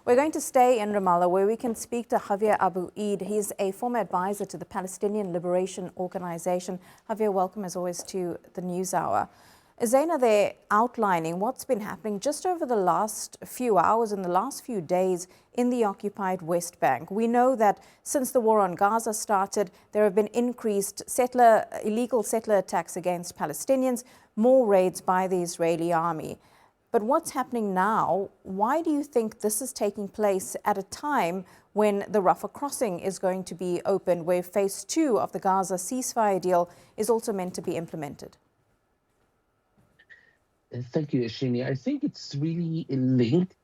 We're going to stay in Ramallah, where we can speak to Xavier Abu Eid. He's a former advisor to the Palestinian Liberation Organization. Javier, welcome as always to the News Hour. Zaina, they're outlining what's been happening just over the last few hours and the last few days in the occupied West Bank. We know that since the war on Gaza started, there have been increased illegal settler attacks against Palestinians, more raids by the Israeli army. But what's happening now? Why do you think this is taking place at a time when the Rafah crossing is going to be open, where phase 2 of the Gaza ceasefire deal is also meant to be implemented? Thank you, Ashini. I think it's really linked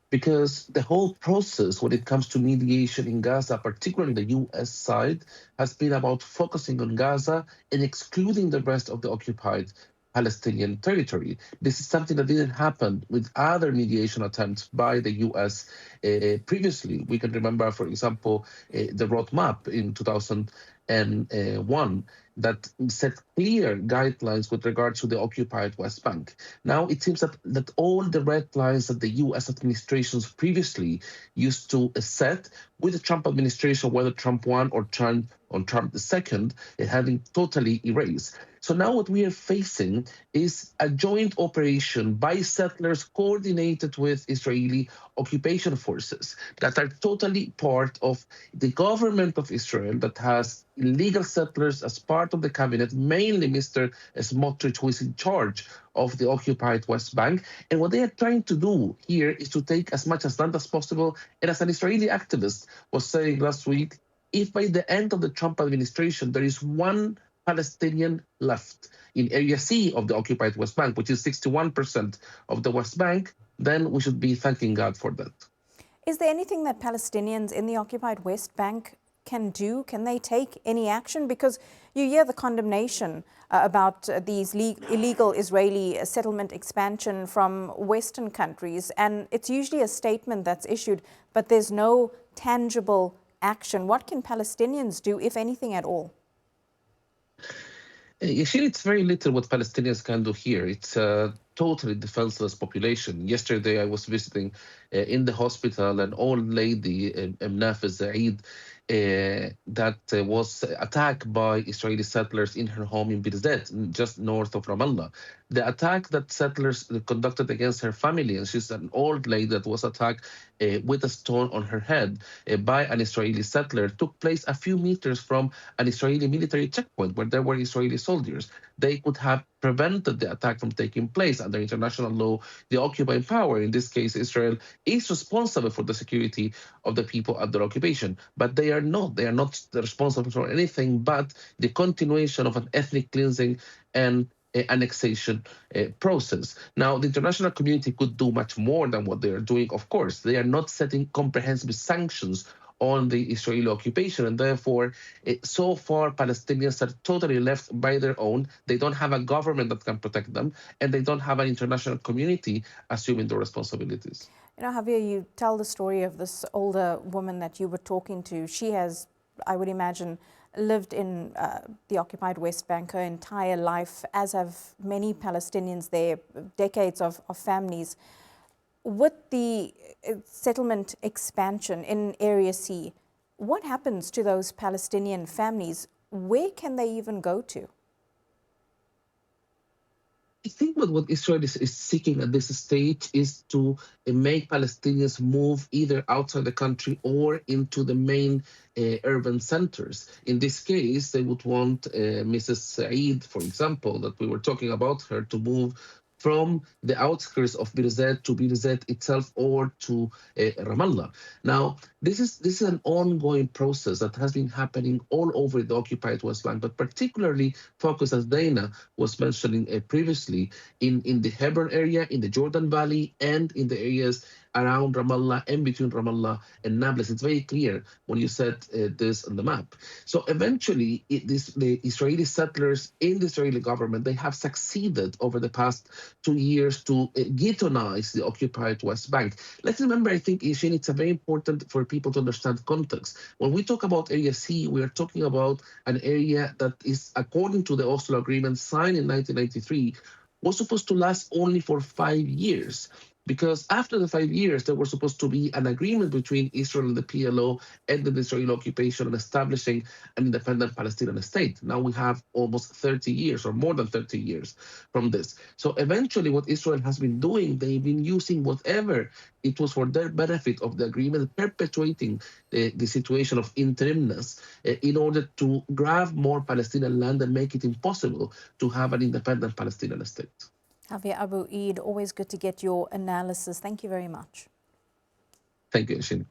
because the whole process when it comes to mediation in Gaza, particularly the U.S. side, has been about focusing on Gaza and excluding the rest of the occupied Palestinian territory. This is something that didn't happen with other mediation attempts by the U.S. Previously. We can remember, for example, the roadmap in 2001 that set clear guidelines with regards to the occupied West Bank. Now it seems that all the red lines that the U.S. administrations previously used to set with the Trump administration, whether Trump 1 or Trump II, have been totally erased. So now what we are facing is a joint operation by settlers coordinated with Israeli occupation forces that are totally part of the government of Israel that has illegal settlers as part of the cabinet, mainly Mr. Smotrich, who is in charge of the occupied West Bank. And what they are trying to do here is to take as much as land as possible. And as an Israeli activist was saying last week, if by the end of the Trump administration there is one Palestinian left in Area C of the occupied West Bank, which is 61% of the West Bank, then we should be thanking God for that. Is there anything that Palestinians in the occupied West Bank can do? Can they take any action? Because you hear the condemnation about these illegal Israeli settlement expansion from Western countries, and it's usually a statement that's issued, but there's no tangible action. What can Palestinians do, if anything at all? Actually, it's very little what Palestinians can do here. It's a totally defenseless population. Yesterday, I was visiting in the hospital an old lady, Mnafez Zaid, that was attacked by Israeli settlers in her home in Birzeit, just north of Ramallah. The attack that settlers conducted against her family, and she's an old lady that was attacked with a stone on her head by an Israeli settler, took place a few meters from an Israeli military checkpoint where there were Israeli soldiers. They could have prevented the attack from taking place. Under international law, the occupying power, in this case Israel, is responsible for the security of the people under occupation. But they are not. They are not responsible for anything but the continuation of an ethnic cleansing and annexation process. Now, the international community could do much more than what they are doing, of course. They are not setting comprehensive sanctions on the Israeli occupation, and therefore, so far, Palestinians are totally left by their own. They don't have a government that can protect them, and they don't have an international community assuming the responsibilities. You know, Javier, you tell the story of this older woman that you were talking to. She has, I would imagine, lived in the occupied West Bank her entire life, as have many Palestinians there, decades of families. With the settlement expansion in Area C, what happens to those Palestinian families? Where can they even go to? I think what Israel is seeking at this stage is to make Palestinians move either outside the country or into the main urban centers. In this case, they would want Mrs. Said, for example, that we were talking about her, to move from the outskirts of Birzeit to Birzeit itself or to Ramallah. Now, this is an ongoing process that has been happening all over the occupied West Bank, but particularly focused, as Dana was mentioning previously, in the Hebron area, in the Jordan Valley, and in the areas around Ramallah and between Ramallah and Nablus. It's very clear when you set this on the map. So eventually, the Israeli settlers in the Israeli government, they have succeeded over the past 2 years to ghettonize the occupied West Bank. Let's remember, I think, Ishin, it's very important for people to understand context. When we talk about Area C, we are talking about an area that is, according to the Oslo Agreement signed in 1993, was supposed to last only for 5 years. because after the 5 years, there was supposed to be an agreement between Israel and the PLO ending the Israeli occupation and establishing an independent Palestinian state. Now we have almost 30 years or more than 30 years from this. So eventually what Israel has been doing, they've been using whatever it was for their benefit of the agreement, perpetuating the situation of interimness in order to grab more Palestinian land and make it impossible to have an independent Palestinian state. Xavier Abu Eid, always good to get your analysis. Thank you very much. Thank you, Shin.